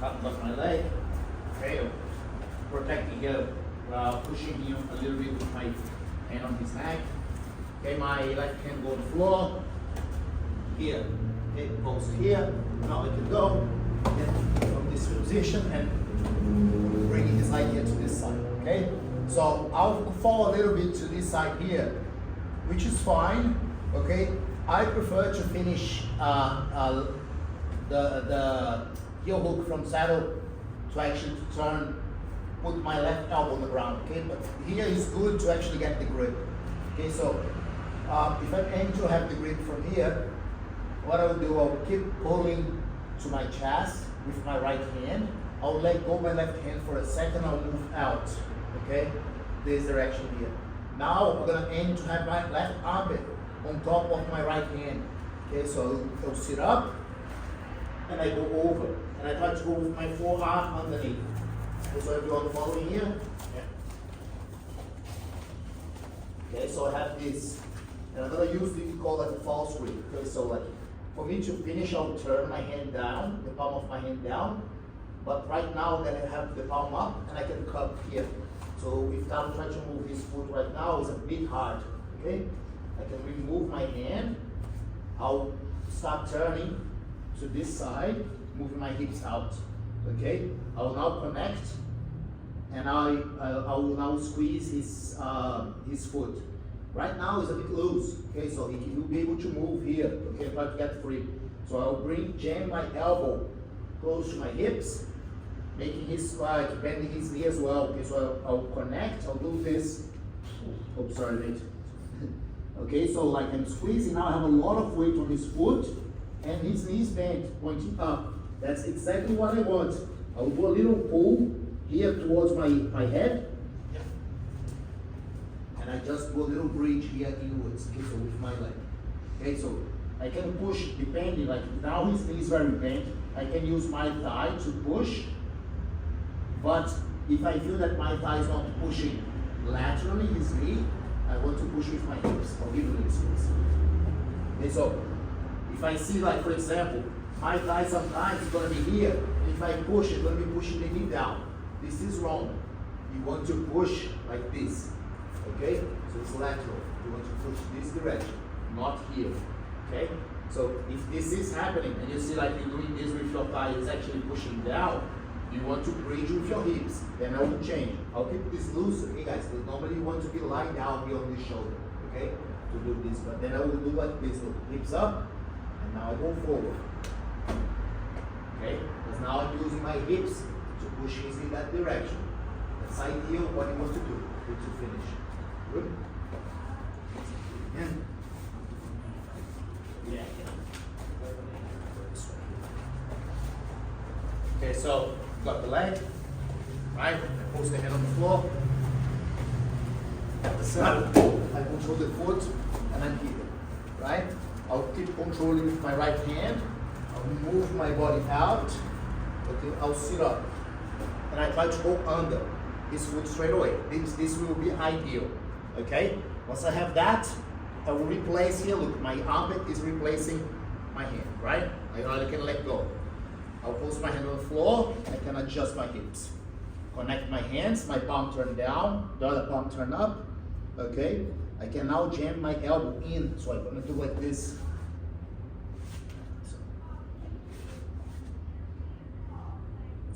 cut off my leg. Okay, protecting here, pushing him a little bit with my hand on his neck. Okay, my left hand go on the floor. Here, it goes here. Now I can go from this position and bringing his leg here to this side. Okay, so I'll fall a little bit to this side here, which is fine. Okay, I prefer to finish the heel hook from saddle to actually turn, put my left elbow on the ground. Okay, but here is good to actually get the grip. Okay, so if I aim to have the grip from here, what I'll do, I'll keep pulling to my chest with my right hand. I'll let go my left hand for a second, I'll move out, okay? This direction here. Now I'm gonna aim to have my left armpit on top of my right hand. Okay, so I'll sit up and I go over. And I try to go with my forearm underneath. Okay, so everyone following here? Yeah. Okay, so I have this. And I'm gonna use what we call like a false grip. Okay, so like for me to finish, I'll turn my hand down, the palm of my hand down. But right now that I have the palm up and I can cup here. So if I'm trying to move his foot right now, it's a bit hard. Okay? I can remove my hand. I'll start turning to this side, moving my hips out. Okay? I will now connect and I will now squeeze his foot. Right now it's a bit loose, okay, so he will be able to move here, okay, try to get free. So I'll jam my elbow close to my hips, making his bending his knee as well. Okay, so I'll connect, I'll do this. Oh, sorry, mate. Okay, so like I'm squeezing, now I have a lot of weight on his foot, and his knees bent, pointing up. That's exactly what I want. I'll do a little pull here towards my head. And I just do a little bridge here inwards, okay, so with my leg. Okay, so I can push depending, like now his knee is very bent, I can use my thigh to push, but if I feel that my thigh is not pushing laterally his knee, I want to push with my hips, or give a little space. Okay, so if I see, like for example, my thigh sometimes is going to be here, and if I push, it's going to be pushing the knee down. This is wrong. You want to push like this. Okay, so it's lateral. You want to push this direction, not here. Okay, so if this is happening and you see like you're doing this with your thigh, it's actually pushing down, you want to bridge with your hips. Then I will change. I'll keep this loose, okay, guys? Because normally you want to be lying down here on this shoulder, okay, to do this. But then I will do like this, look, hips up, and now I go forward. Okay, because now I'm using my hips to push his in that direction. That's ideal what you want to do to finish. Good. Yeah. Okay, so got the leg, right? I post the head on the floor. At the side, I control the foot, and I'm here, right? I'll keep controlling with my right hand. I'll move my body out. Okay, I'll sit up, and I try to go under his foot straight away. This will be ideal. Okay, once I have that, I will replace here. Look, my armpit is replacing my hand, right? I can let go. I'll post my hand on the floor. I can adjust my hips. Connect my hands, my palm turn down, the other palm turn up. Okay, I can now jam my elbow in. So I'm gonna do like this.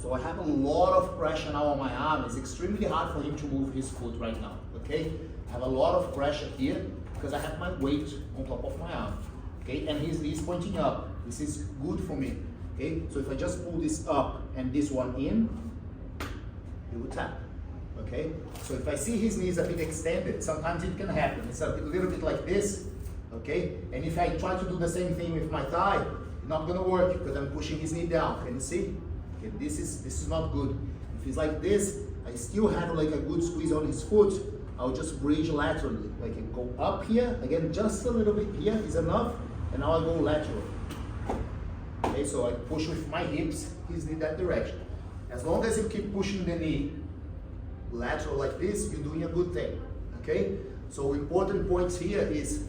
So I have a lot of pressure now on my arm. It's extremely hard for him to move his foot right now, okay? I have a lot of pressure here because I have my weight on top of my arm, okay? And his knee is pointing up. This is good for me, okay? So if I just pull this up and this one in, he will tap, okay? So if I see his knee is a bit extended, sometimes it can happen. It's a little bit like this, okay? And if I try to do the same thing with my thigh, it's not gonna work because I'm pushing his knee down. Can you see? Okay, this is not good. If it's like this, I still have like a good squeeze on his foot. I'll just bridge laterally. I can go up here, again, just a little bit here is enough, and now I go lateral. Okay, so I push with my hips, he's in that direction. As long as you keep pushing the knee lateral like this, you're doing a good thing, okay? So important points here is,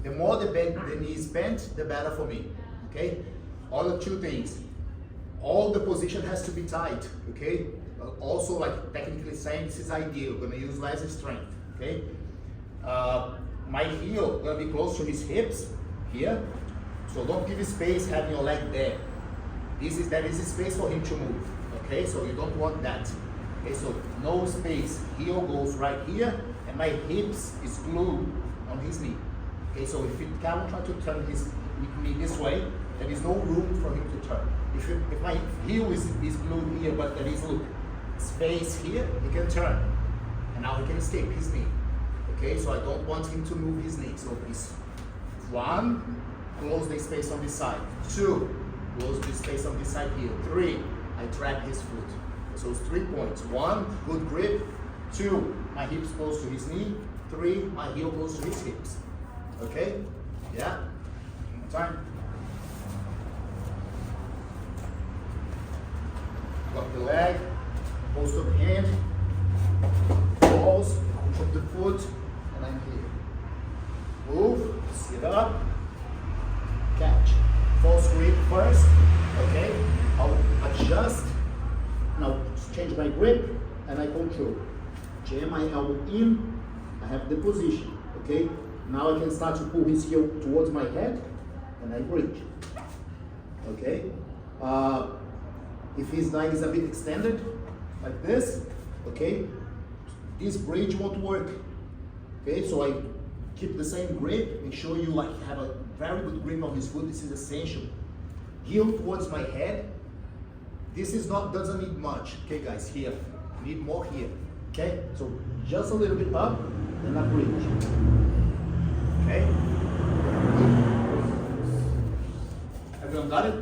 the more the knee is bent, the better for me, okay? Other two things. all the position has to be tight, okay? Also, like technically saying, this is ideal. We're gonna use less strength, okay? My heel gonna be close to his hips here, so don't give space having your leg there. There is space for him to move, okay? So you don't want that. Okay, so no space. Heel goes right here, and my hips is glued on his knee. Okay, so if it can try to turn his knee this way, there is no room for him to turn. If my heel is glued here, but there is, look, space here, he can turn. And now he can escape his knee. Okay, so I don't want him to move his knee. So it's 1, close the space on this side. 2, close the space on this side here. 3, I trap his foot. So it's 3 points. 1, good grip. 2, my hips close to his knee. 3, my heel goes to his hips. Okay? Yeah? One more time. Lock the leg, post of the hand, balls, of the foot, and I'm here. Move, sit up, catch. False grip first, okay? I'll adjust, now change my grip, and I control. Jam my elbow in, I have the position, okay? Now I can start to pull his heel towards my head, and I bridge, okay? If his leg is a bit extended, like this, okay, this bridge won't work. Okay, so I keep the same grip, make sure you like have a very good grip on his foot, this is essential. Heel towards my head, this is doesn't need much, okay guys, here, need more here, okay? So just a little bit up, and a bridge, okay? Everyone got it?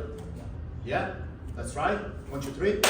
Yeah, that's right, 1, 2, 3.